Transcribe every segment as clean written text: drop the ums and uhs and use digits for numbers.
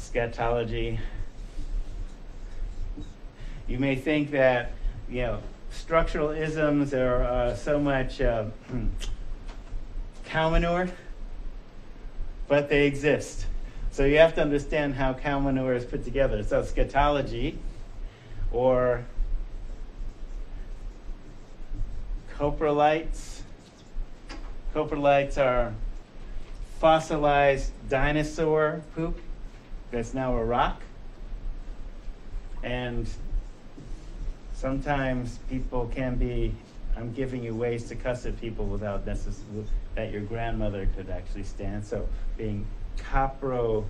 scatology. You may think that, structural isms are so much cow manure, but they exist. So you have to understand how cow manure is put together. So scatology, or coprolites. Coprolites are fossilized dinosaur poop that's now a rock. And sometimes people can be, I'm giving you ways to cuss at people without necessarily, that your grandmother could actually stand. So being coprophagous.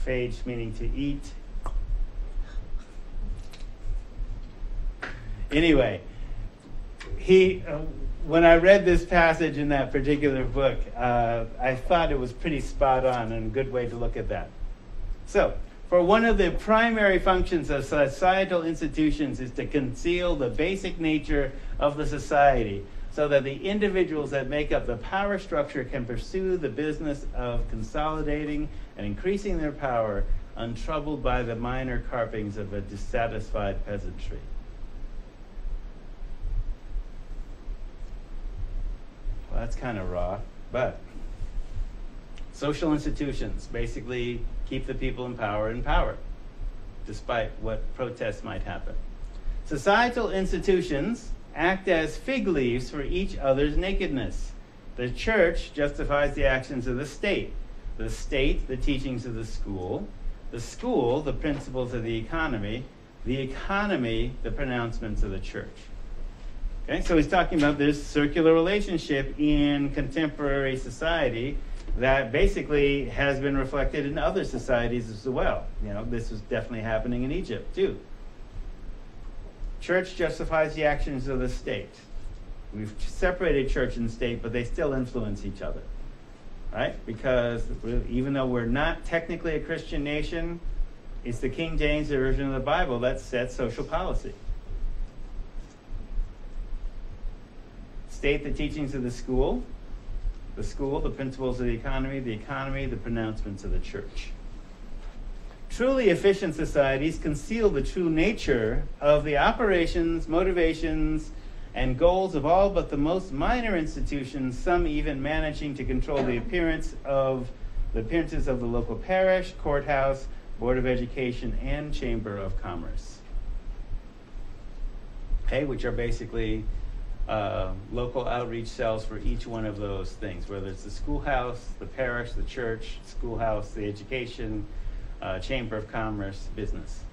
Phage meaning to eat. Anyway, when I read this passage in that particular book, I thought it was pretty spot on and a good way to look at that. So, for one of the primary functions of societal institutions is to conceal the basic nature of the society so that the individuals that make up the power structure can pursue the business of consolidating and increasing their power untroubled by the minor carpings of a dissatisfied peasantry. Well, that's kind of raw, but social institutions basically keep the people in power, despite what protests might happen. Societal institutions act as fig leaves for each other's nakedness. The church justifies the actions of the state, the teachings of the school, the principles of the economy, the pronouncements of the church. Okay, so he's talking about this circular relationship in contemporary society that basically has been reflected in other societies as well. This was definitely happening in Egypt too. Church justifies the actions of the state. We've separated church and state, but they still influence each other, right? Because even though we're not technically a Christian nation, it's the King James Version of the Bible that sets social policy. State, the teachings of the school, the principles of the economy, the pronouncements of the church. Truly efficient societies conceal the true nature of the operations, motivations, and goals of all but the most minor institutions, some even managing to control the appearances of the local parish, courthouse, board of education, and chamber of commerce. Okay, which are basically local outreach cells for each one of those things, whether it's the schoolhouse, the parish, the church, schoolhouse, the education, chamber of commerce, business.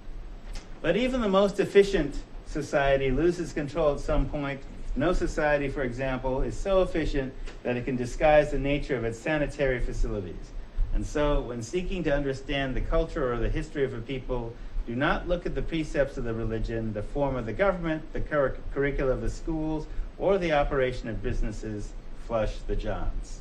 But even the most efficient society loses control at some point. No society, for example, is so efficient that it can disguise the nature of its sanitary facilities. And so, when seeking to understand the culture or the history of a people, do not look at the precepts of the religion, the form of the government, the curricula of the schools, or the operation of businesses. Flush the Johns.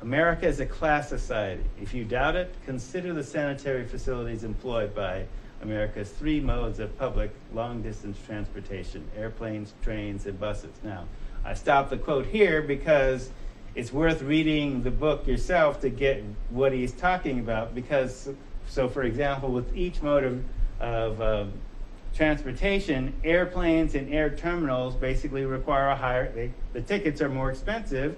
America is a class society. If you doubt it, consider the sanitary facilities employed by America's three modes of public long-distance transportation: airplanes, trains, and buses. Now, I stopped the quote here because it's worth reading the book yourself to get what he's talking about, because, so for example, with each mode of transportation, airplanes and air terminals basically require a higher, the tickets are more expensive,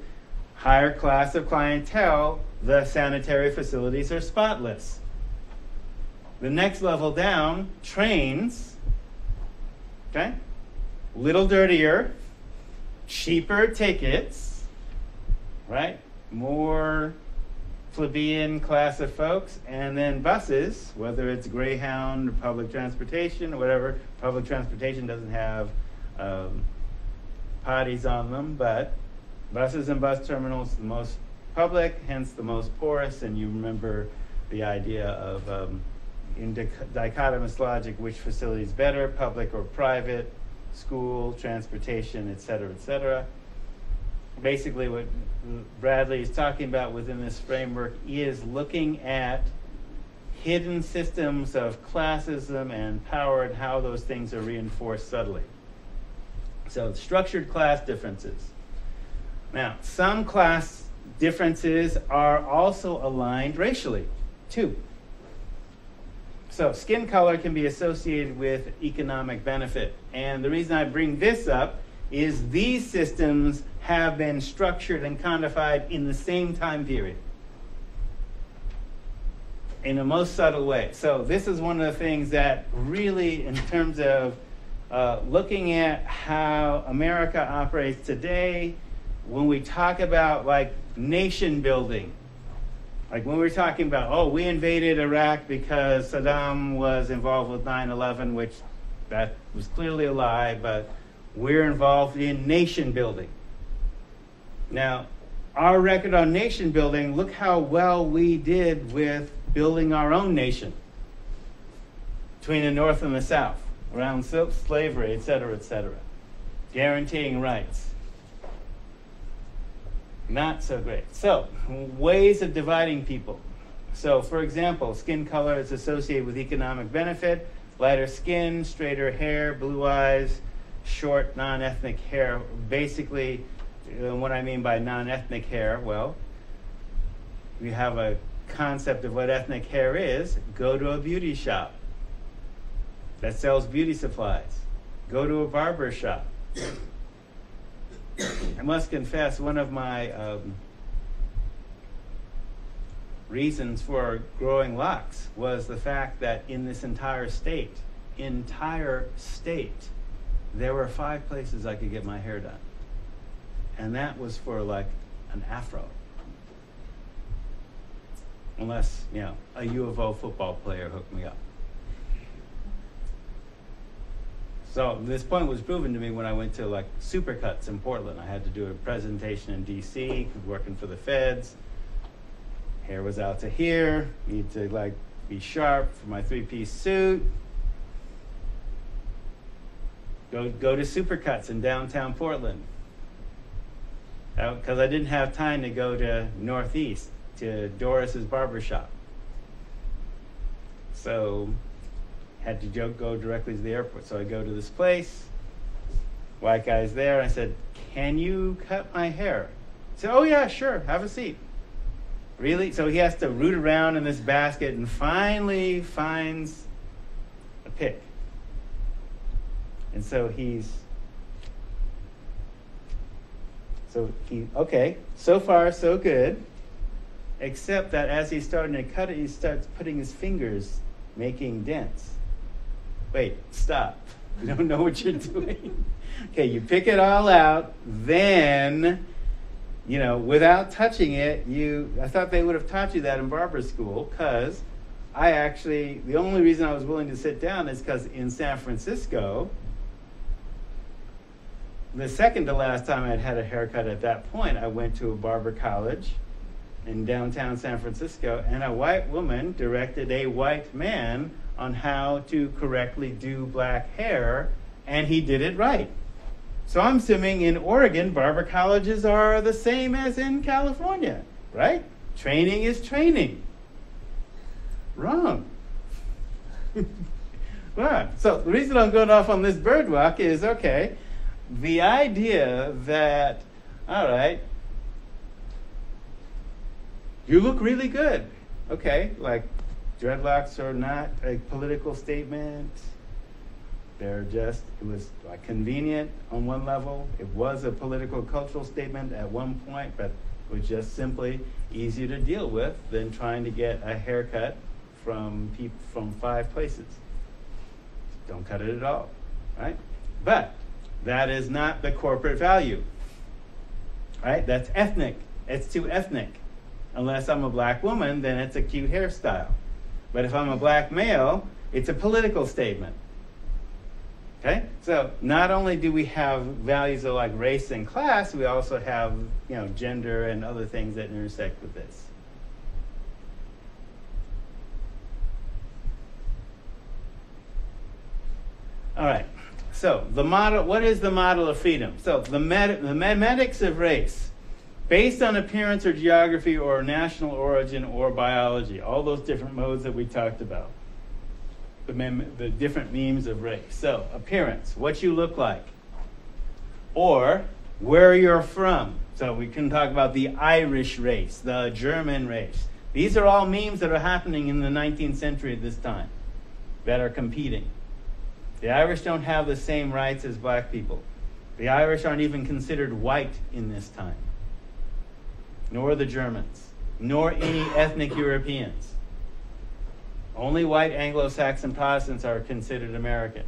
higher class of clientele, the sanitary facilities are spotless. The next level down, trains, okay, little dirtier, cheaper tickets, right, more plebeian class of folks, and then buses, whether it's Greyhound or public transportation or whatever. Public transportation doesn't have potties on them, but buses and bus terminals, the most public, hence the most porous, and you remember the idea of in dichotomous logic, which facility is better, public or private, school, transportation, et cetera, et cetera. Basically what Bradley is talking about within this framework is looking at hidden systems of classism and power and how those things are reinforced subtly. So structured class differences. Now, some class differences are also aligned racially, too. So skin color can be associated with economic benefit. And the reason I bring this up is these systems have been structured and codified in the same time period, in a most subtle way. So this is one of the things that really, in terms of looking at how America operates today, when we talk about like nation building, like when we're talking about, oh, we invaded Iraq because Saddam was involved with 9/11, which that was clearly a lie, but we're involved in nation building. Now, our record on nation building, look how well we did with building our own nation between the North and the South, around slavery, et cetera, guaranteeing rights. Not so great. So, ways of dividing people. So, for example, skin color is associated with economic benefit, lighter skin, straighter hair, blue eyes, short non-ethnic hair. Basically, what I mean by non-ethnic hair, well, we have a concept of what ethnic hair is. Go to a beauty shop that sells beauty supplies. Go to a barber shop. I must confess, one of my reasons for growing locks was the fact that in this entire state, there were 5 places I could get my hair done. And that was for like an afro. Unless, you know, a U of O football player hooked me up. So this point was proven to me when I went to like Supercuts in Portland. I had to do a presentation in DC, working for the feds. Hair was out to here, need to like be sharp for my 3-piece suit. Go to Supercuts in downtown Portland. Because I didn't have time to go to Northeast, to Doris's barbershop. So had to go directly to the airport. So I go to this place, white guy's there, I said, can you cut my hair? He said, oh yeah, sure, have a seat. Really? So he has to root around in this basket and finally finds a pick. And so okay, so far so good, except that as he's starting to cut it, he starts putting his fingers making dents. Wait, stop. You don't know what you're doing. Okay, you pick it all out, then, you know, without touching it, I thought they would have taught you that in barber school, because the only reason I was willing to sit down is because in San Francisco, the second to last time I'd had a haircut at that point, I went to a barber college in downtown San Francisco, and a white woman directed a white man on how to correctly do black hair, and he did it right. So I'm assuming in Oregon, barber colleges are the same as in California, right? Training is training. Wrong. Right. So the reason I'm going off on this bird walk is, okay, the idea that, all right, you look really good. Okay, like dreadlocks are not a political statement. It was like convenient on one level. It was a political cultural statement at one point, but it was just simply easier to deal with than trying to get a haircut from 5 places. Don't cut it at all, right? But that is not the corporate value, right? That's ethnic. It's too ethnic. Unless I'm a black woman, then it's a cute hairstyle. But if I'm a black male, it's a political statement. Okay? So not only do we have values of like race and class, we also have, you know, gender and other things that intersect with this. All right. So the model, what is the model of freedom? So the mathematics of race, based on appearance or geography or national origin or biology, all those different modes that we talked about. The different memes of race. So appearance, what you look like. Or where you're from. So we can talk about the Irish race, the German race. These are all memes that are happening in the 19th century at this time that are competing. The Irish don't have the same rights as black people. The Irish aren't even considered white in this time, nor the Germans, nor any ethnic Europeans. Only white Anglo-Saxon Protestants are considered American.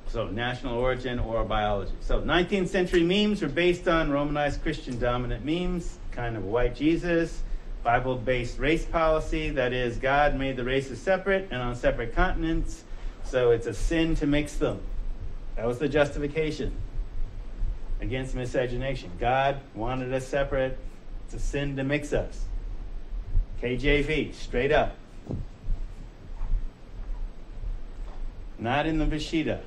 So national origin or biology. So 19th century memes were based on Romanized Christian dominant memes, kind of white Jesus, Bible-based race policy, that is, God made the races separate and on separate continents, so it's a sin to mix them. That was the justification against miscegenation. God wanted us separate. It's a sin to mix us. KJV, straight up. Not in the Peshitta.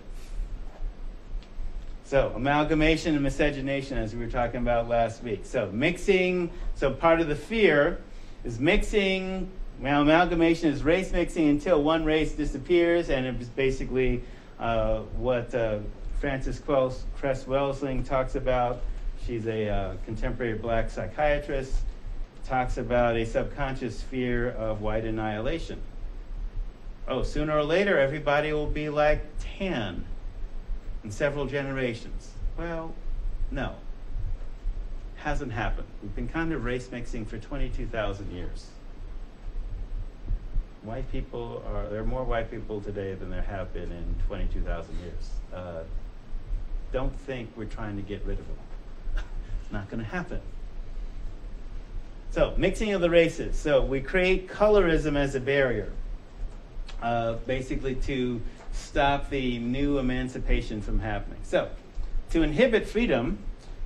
So amalgamation and miscegenation, as we were talking about last week. So mixing, so part of the fear is mixing. Now amalgamation is race mixing until one race disappears, and it's basically what Frances Cress Welsing talks about. She's a contemporary black psychiatrist, talks about a subconscious fear of white annihilation. Oh, sooner or later everybody will be like tan in several generations. Well, no. Hasn't happened. We've been kind of race mixing for 22,000 years. White people there are more white people today than there have been in 22,000 years. Don't think we're trying to get rid of them. It's not going to happen. So, mixing of the races. So, we create colorism as a barrier, basically to stop the new emancipation from happening. So, to inhibit freedom,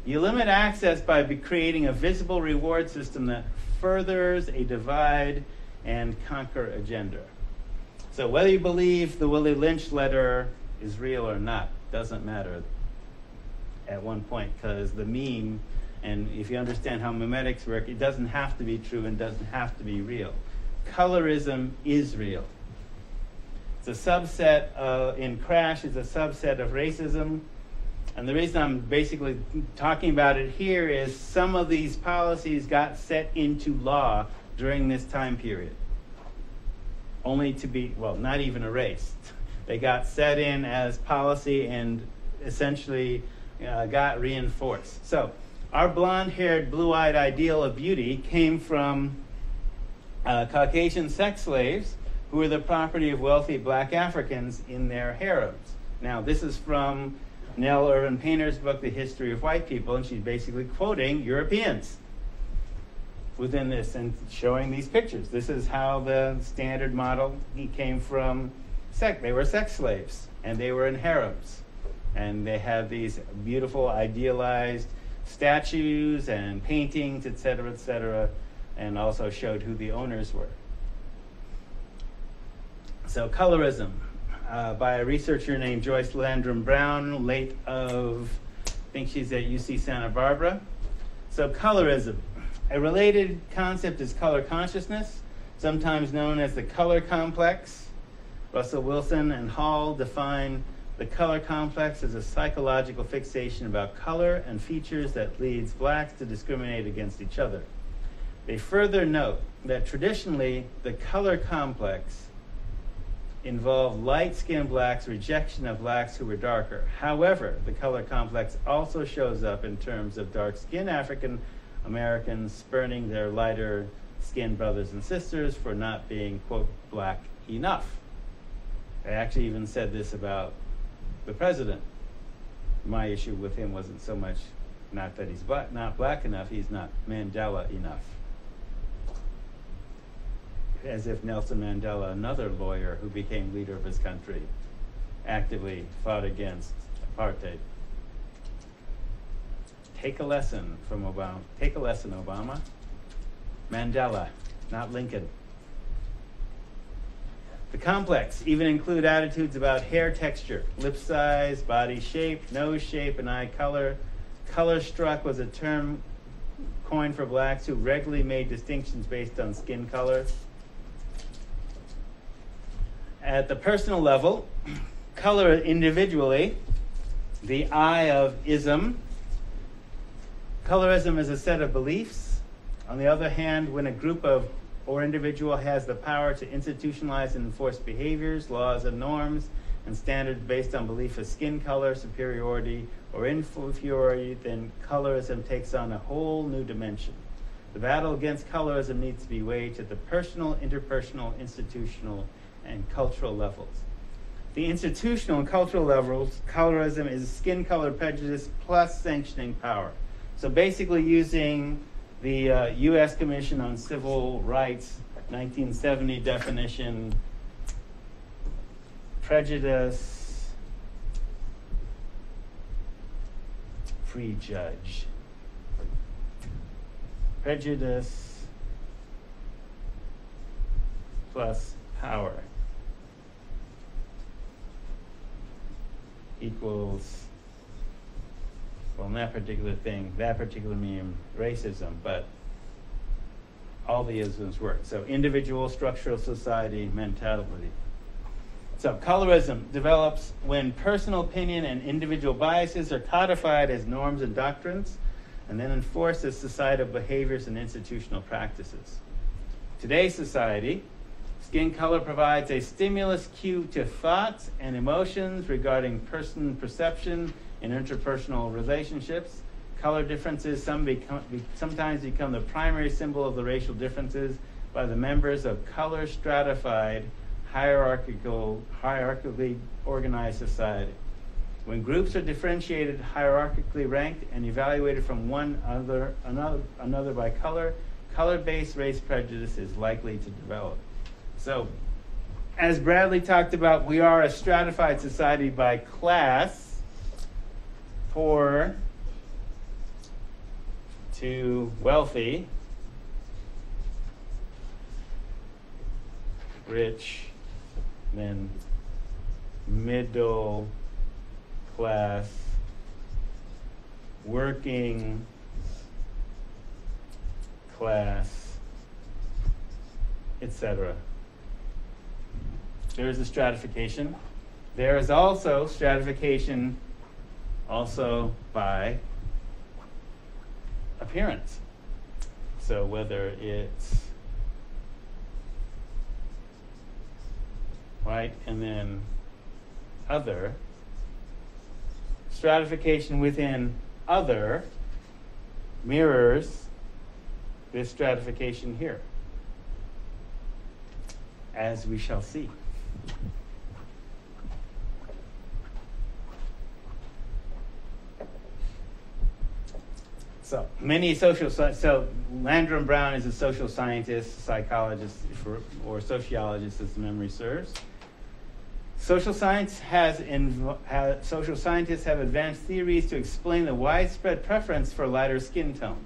you limit access by creating a visible reward system that furthers a divide and conquer agenda. So whether you believe the Willie Lynch letter is real or not doesn't matter at one point, because the meme, and if you understand how memetics work, it doesn't have to be true and doesn't have to be real. Colorism is real. It's a subset in Crash, it's a subset of racism. And the reason I'm basically talking about it here is some of these policies got set into law during this time period, only to be, well, not even erased. They got set in as policy and essentially got reinforced. So our blonde-haired, blue-eyed ideal of beauty came from Caucasian sex slaves who were the property of wealthy black Africans in their harems. Now, this is from Nell Irvin Painter's book, The History of White People, and she's basically quoting Europeans within this and showing these pictures. This is how the standard model, he came from they were sex slaves, and they were in harems. And they had these beautiful, idealized statues and paintings, etc., and also showed who the owners were. So colorism, by a researcher named Joyce Landrum Brown, late of, I think she's at UC Santa Barbara. So colorism. A related concept is color consciousness, sometimes known as the color complex. Russell Wilson and Hall define the color complex as a psychological fixation about color and features that leads blacks to discriminate against each other. They further note that traditionally the color complex involved light-skinned blacks' rejection of blacks who were darker. However, the color complex also shows up in terms of dark-skinned African Americans spurning their lighter-skinned brothers and sisters for not being, quote, black enough. They actually even said this about the president. My issue with him wasn't so much not that he's not black enough, he's not Mandela enough. As if Nelson Mandela, another lawyer who became leader of his country, actively fought against apartheid. Take a lesson from Obama. Take a lesson, Obama. Mandela, not Lincoln. The complex even include attitudes about hair texture, lip size, body shape, nose shape, and eye color. Color struck was a term coined for blacks who regularly made distinctions based on skin color. At the personal level, color individually The I of ism. Colorism is a set of beliefs. On the other hand, when a group of or individual has the power to institutionalize and enforce behaviors, laws, and norms, and standards based on belief of skin color, superiority, or inferiority, then colorism takes on a whole new dimension. The battle against colorism needs to be waged at the personal, interpersonal, institutional, and cultural levels. The institutional and cultural levels, colorism is skin color prejudice plus sanctioning power. So basically using the U.S. Commission on Civil Rights 1970 definition, prejudice, prejudge. Prejudice plus power equals, well, in that particular thing, that particular meme, racism, but all the isms work. So individual, structural, society, mentality. So colorism develops when personal opinion and individual biases are codified as norms and doctrines, and then enforced as societal behaviors and institutional practices. Today's society, skin color provides a stimulus cue to thoughts and emotions regarding person perception in interpersonal relationships. Color differences sometimes become the primary symbol of the racial differences by the members of color stratified, hierarchically organized society. When groups are differentiated, hierarchically ranked, and evaluated from another by color, color-based race prejudice is likely to develop. So, as Bradley talked about, we are a stratified society by class, poor to wealthy, rich, then middle class, working class, etc. There is a stratification. There is also stratification also by appearance. So whether it's white and then other, stratification within other mirrors this stratification here, as we shall see. So Landrum Brown is a social scientist, psychologist, or sociologist, as memory serves. Social scientists have advanced theories to explain the widespread preference for lighter skin tone.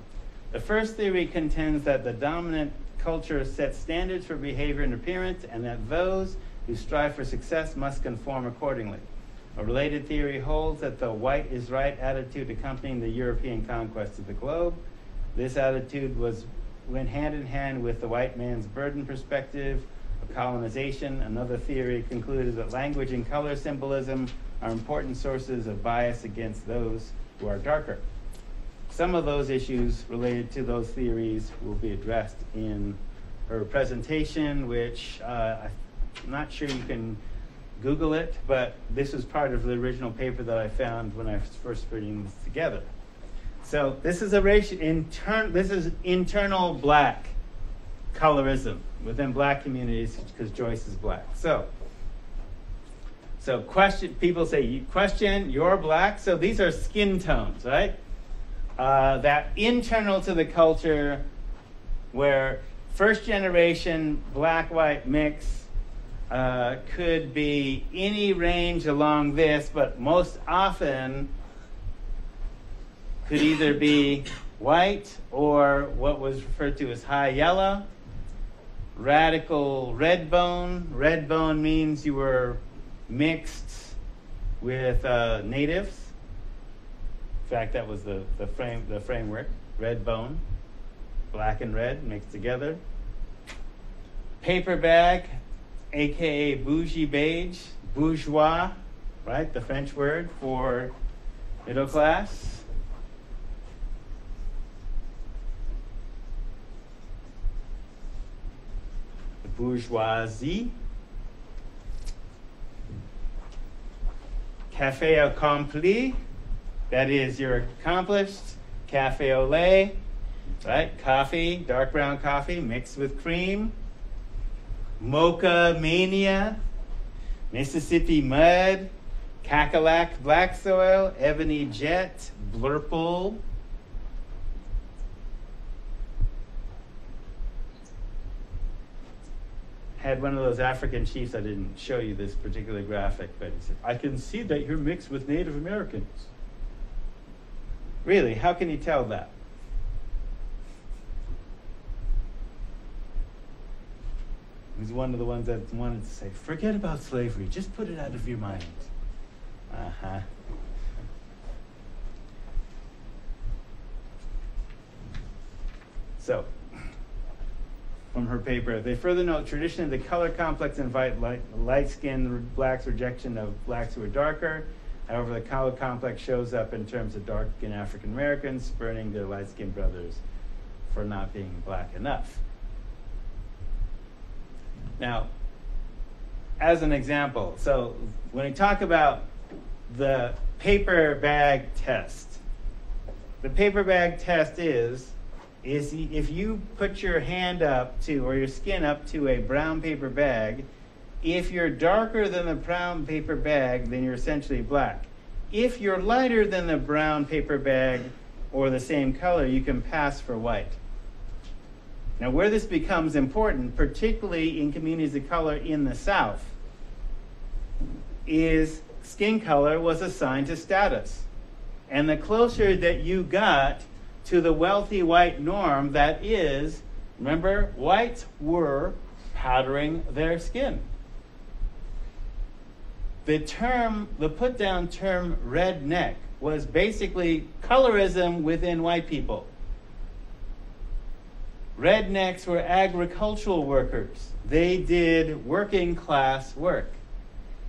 The first theory contends that the dominant culture sets standards for behavior and appearance, and that those who strive for success must conform accordingly. A related theory holds that the white is right attitude accompanying the European conquest of the globe. This attitude went hand in hand with the white man's burden perspective of colonization. Another theory concluded that language and color symbolism are important sources of bias against those who are darker. Some of those issues related to those theories will be addressed in her presentation, which I'm not sure you can Google it, but this is part of the original paper that I found when I was first putting this together. So this is this is internal black colorism within black communities, because Joyce is black. So people say, question, you're black. So these are skin tones, right? That internal to the culture, where first generation black-white mix could be any range along this, but most often could either be white or what was referred to as high yellow, radical red bone. Red bone means you were mixed with natives. In fact, that was the framework. Red bone, black and red mixed together. Paper bag, aka bougie beige, bourgeois, right? The French word for Middle class. The bourgeoisie. Café accompli, that is, you're accomplished. Café au lait, right? Coffee, dark brown coffee mixed with cream. Mocha mania, Mississippi mud, Cackalack black soil, ebony jet, blurple. Had one of those African chiefs, I didn't show you this particular graphic, but he said, I can see that you're mixed with Native Americans. Really, how can you tell that? He's one of the ones that wanted to say, forget about slavery, just put it out of your mind. Uh-huh. So, from her paper, they further note traditionally the color complex invite light-skinned blacks' rejection of blacks who are darker. However, the color complex shows up in terms of dark-skinned African Americans spurning their light-skinned brothers for not being black enough. Now, as an example, so when we talk about the paper bag test, the paper bag test is if you put your hand up to, or your skin up to a brown paper bag, if you're darker than the brown paper bag, then you're essentially black. If you're lighter than the brown paper bag or the same color, you can pass for white. Now, where this becomes important, particularly in communities of color in the South, is skin color was assigned to status. And the closer that you got to the wealthy white norm, that is, remember, whites were powdering their skin. The put-down term redneck was basically colorism within white people. Rednecks were agricultural workers. They did working class work.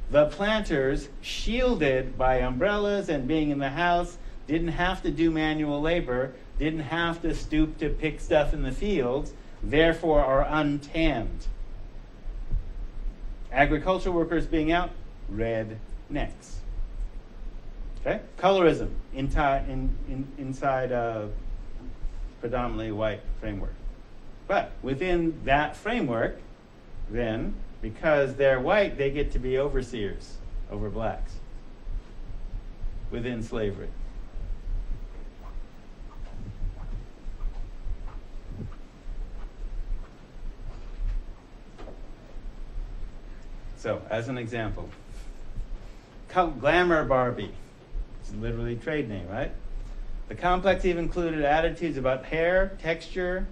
The planters, shielded by umbrellas and being in the house, didn't have to do manual labor, didn't have to stoop to pick stuff in the fields, therefore are untanned. Agricultural workers being out, rednecks. Okay? Colorism inside a predominantly white framework. But within that framework, then, because they're white, they get to be overseers over blacks within slavery. So, as an example, Glamour Barbie. It's literally a trade name, right? The complex even included attitudes about hair texture,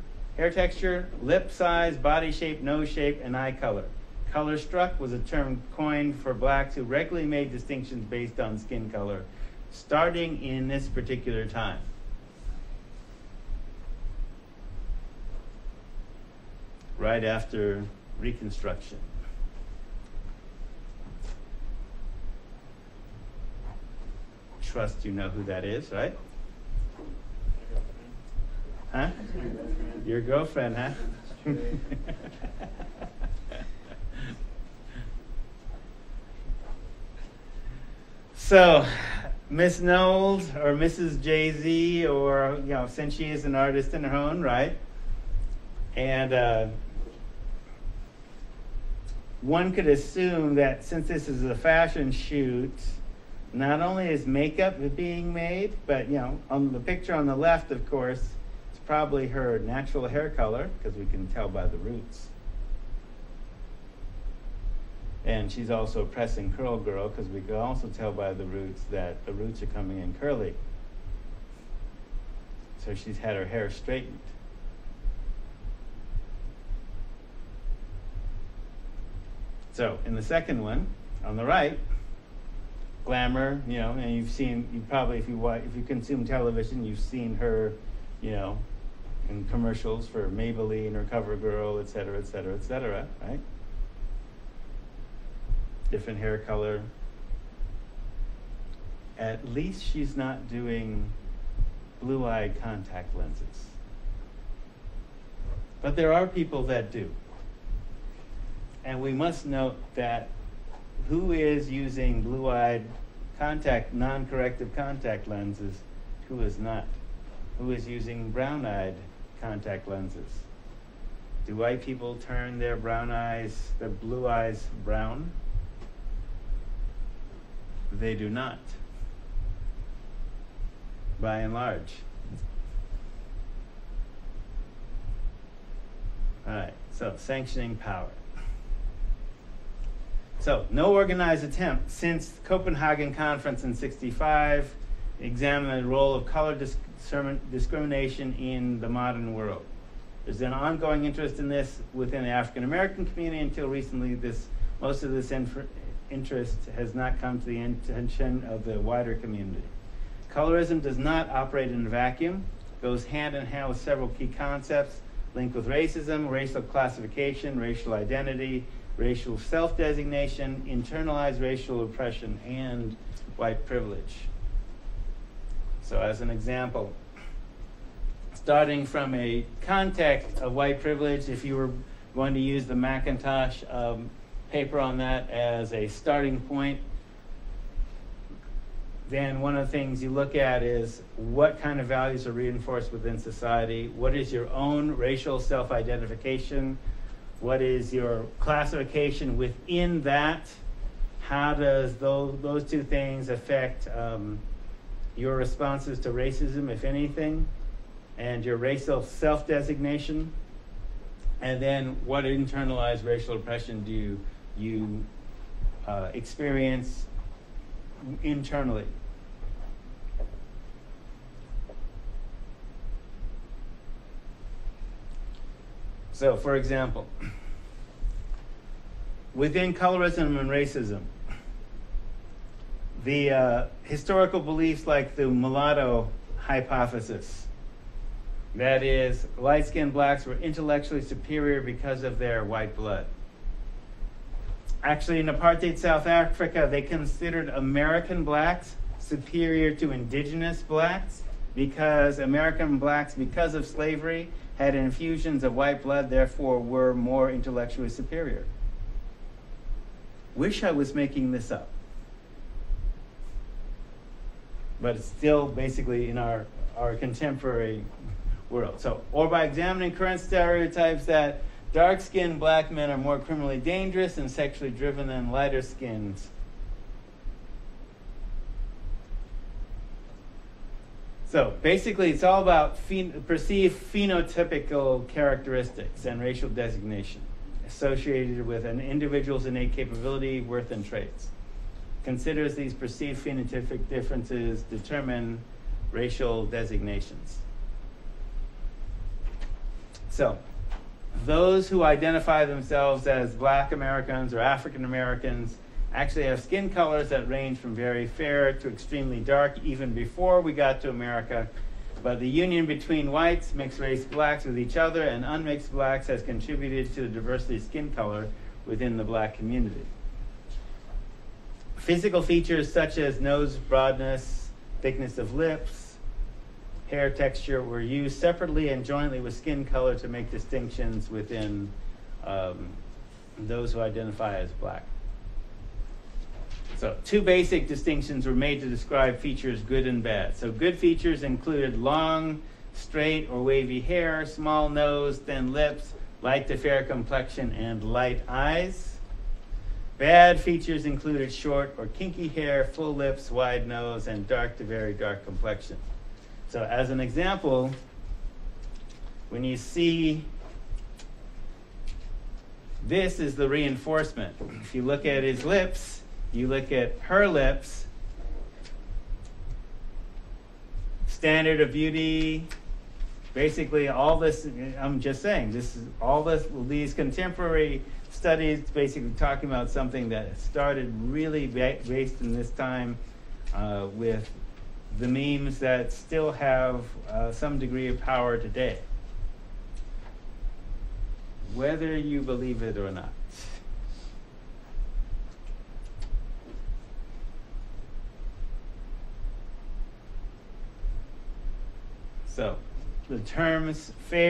lip size, body shape, nose shape, and eye color. Color struck was a term coined for blacks who regularly made distinctions based on skin color, starting in this particular time. Right after Reconstruction. Trust you know who that is, right? Huh? Your girlfriend, huh? So, Miss Knowles or Mrs. Jay-Z, or, since she is an artist in her own right, and one could assume that since this is a fashion shoot, not only is makeup being made, but, on the picture on the left, of course, it's probably her natural hair color, because we can tell by the roots. And she's also a press and curl girl, because we can also tell by the roots that the roots are coming in curly. So she's had her hair straightened. So in the second one, on the right, glamour, and you probably, if you consume television, you've seen her, in commercials for Maybelline or CoverGirl, et cetera, right? Different hair color. at least she's not doing blue-eyed contact lenses. But there are people that do. And we must note that who is using blue-eyed non-corrective contact lenses, who is not? Who is using brown-eyed contact lenses? Do white people turn their blue eyes brown? They do not, by and large. All right, so sanctioning power. So, no organized attempt since the Copenhagen Conference in '65 examined the role of color discrimination in the modern world. There's been ongoing interest in this within the African American community until recently. Most of this interest has not come to the attention of the wider community. Colorism does not operate in a vacuum. It goes hand in hand with several key concepts linked with racism, racial classification, racial identity, racial self-designation, internalized racial oppression, and white privilege. So as an example, starting from a context of white privilege, if you were going to use the Macintosh paper on that as a starting point, then one of the things you look at is what kind of values are reinforced within society, what is your own racial self-identification, what is your classification within that, how does those two things affect your responses to racism, if anything, and your racial self-designation, and then what internalized racial oppression do you experience internally. So, for example, within colorism and racism, the historical beliefs like the Mulatto Hypothesis, that is, light-skinned blacks were intellectually superior because of their white blood. Actually, in apartheid South Africa, they considered American blacks superior to indigenous blacks because American blacks, because of slavery, had infusions of white blood, therefore were more intellectually superior. Wish I was making this up. But it's still basically in our contemporary world. So, or by examining current stereotypes that dark-skinned black men are more criminally dangerous and sexually driven than lighter skins. So basically it's all about perceived phenotypical characteristics and racial designation associated with an individual's innate capability, worth, and traits. Considers these perceived phenotypic differences determine racial designations. So, those who identify themselves as Black Americans or African Americans actually have skin colors that range from very fair to extremely dark even before we got to America. But the union between whites, mixed race blacks with each other, and unmixed blacks has contributed to the diversity of skin color within the black community. Physical features such as nose broadness, thickness of lips, hair texture were used separately and jointly with skin color to make distinctions within those who identify as black. So two basic distinctions were made to describe features good and bad. So good features included long, straight or wavy hair, small nose, thin lips, light to fair complexion, and light eyes. Bad features included short or kinky hair, full lips, wide nose, and dark to very dark complexion. So as an example, when you see this is the reinforcement. If you look at his lips, you look at her lips, standard of beauty, basically all this, I'm just saying, this is all this, these contemporary studies basically talking about something that started really based in this time with the memes that still have some degree of power today, whether you believe it or not. So the terms fair